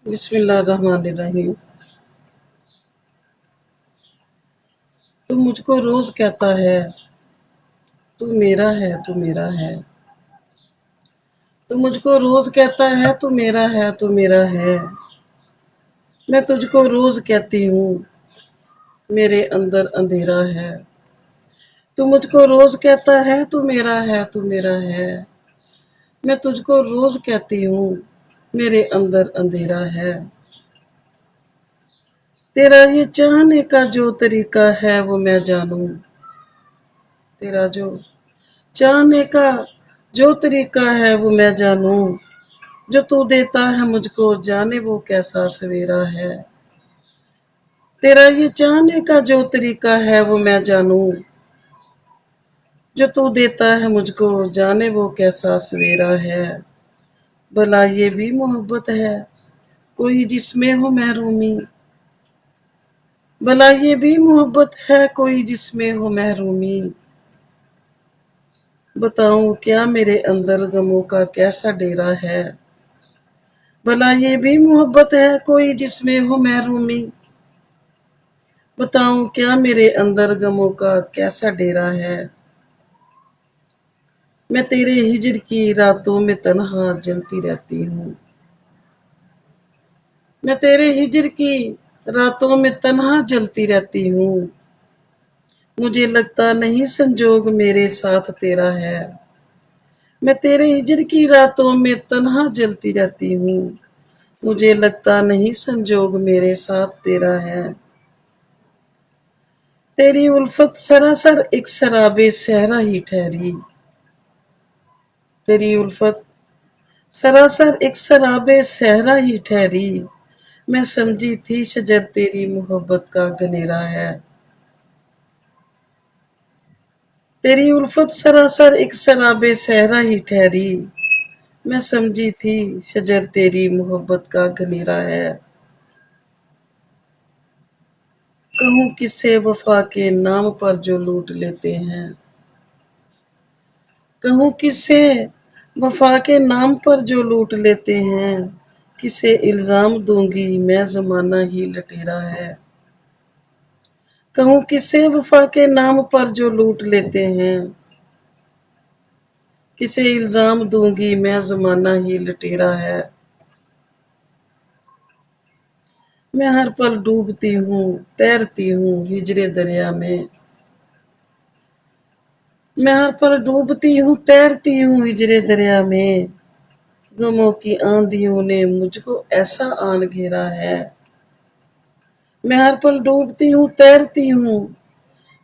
بسم اللہ الرحمن الرحیم۔ تو مجھ کو روز کہتا ہے تو میرا ہے تو میرا ہے۔ تو مجھ کو روز کہتا ہے تو میرا ہے تو میرا ہے۔ میں تجھ کو روز کہتی ہوں میرے اندر اندھیرا ہے۔ تو مجھ کو روز کہتا ہے تو میرا ہے تو میرا ہے۔ میں تجھ کو روز کہتی ہوں میرے اندر اندھیرا ہے۔ تیرا یہ چاہنے کا جو طریقہ ہے وہ میں جانوں۔ تیرا جو چاہنے کا جو طریقہ ہے وہ میں جانوں۔ جو تو دیتا ہے مجھ کو جانے وہ کیسا سویرا ہے۔ تیرا یہ چاہنے کا جو طریقہ ہے وہ میں جانوں۔ جو تو دیتا ہے مجھ کو جانے وہ کیسا سویرا ہے۔ بھلا یہ بھی محبت ہے کوئی جس میں ہو محرومی۔ بھلا یہ بھی محبت ہے کوئی جس میں ہو محرومی۔ بتاؤں کیا میرے اندر غموں کا کیسا ڈیرا ہے۔ بھلا یہ بھی محبت ہے کوئی جس میں ہو محرومی۔ بتاؤں کیا میرے اندر غموں کا کیسا ڈیرا ہے۔ میں تیرے ہجر کی راتوں میں تنہا جلتی رہتی ہوں۔ میں تیرے ہجر کی راتوں میں تنہا جلتی رہتی ہوں۔ مجھے لگتا نہیں سنجوگ میرے ساتھ تیرا ہے۔ میں تیرے ہجر کی راتوں میں تنہا جلتی رہتی ہوں۔ مجھے لگتا نہیں سنجوگ میرے ساتھ تیرا ہے۔ تیری الفت سراسر ایک سراب صحرا ہی ٹھہری۔ تیری الفت سراسر ایک سراب صحرا ہی ٹھہری۔ میں سمجھی تھی شجر تیری محبت کا گنیرا ہے۔ تیری الفت سراسر ایک سراب صحرا ہی ٹھہری۔ میں سمجھی تھی شجر تیری محبت کا گنیرا ہے۔ کہوں کس سے وفا کے نام پر جو لوٹ لیتے ہیں۔ کہوں کس سے وفا کے نام پر جو لوٹ لیتے ہیں۔ کسے الزام دوں گی میں زمانہ ہی لٹیرا ہے۔ کہوں کس سے وفا کے نام پر جو لوٹ لیتے ہیں۔ کسے الزام دوں گی میں زمانہ ہی لٹیرا ہے۔ میں ہر پل ڈوبتی ہوں تیرتی ہوں ہجر دریا میں۔ میں ہر پل ڈوبتی ہوں تیرتی ہوں ہجر دریا میں۔ غموں کی آندھیوں نے مجھ کو ایسا آن گھیرا ہے۔ میں ہر پل ڈوبتی ہوں تیرتی ہوں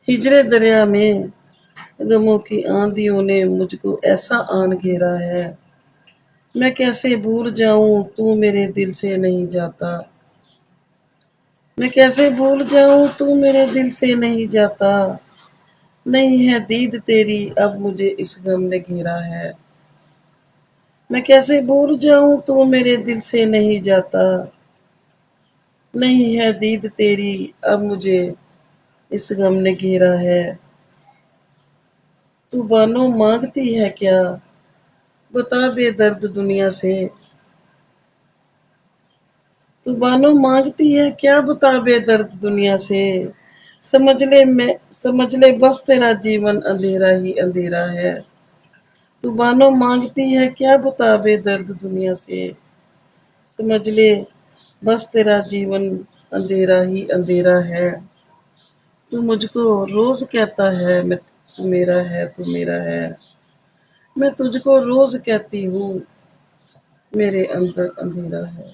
ہجر دریا میں۔ غموں کی آندھیوں نے مجھ کو ایسا آن گھیرا ہے۔ میں کیسے بھول جاؤں تو میرے دل سے نہیں جاتا۔ میں کیسے بھول جاؤں تو میرے دل سے نہیں جاتا۔ نہیں ہے دید تیری اب مجھے اس غم نے گھیرا ہے۔ میں کیسے بھول جاؤں تو میرے دل سے نہیں جاتا۔ نہیں ہے دید تیری اب مجھے اس غم نے گھیرا ہے۔ تو بانو مانگتی ہے کیا بتا بے درد دنیا سے۔ تو بانو مانگتی ہے کیا بتا بے درد دنیا سے۔ سمجھ لے بس تیرا جیون اندھیرا ہی اندھیرا ہے۔ تو بانو مانگتی ہے کیا بتا بے درد دنیا سے۔ سمجھ لے بس تیرا جیون اندھیرا ہی اندھیرا ہے۔ تو مجھ کو روز کہتا ہے تو میرا ہے تو میرا ہے۔ میں تجھ کو روز کہتی ہوں میرے اندر اندھیرا ہے۔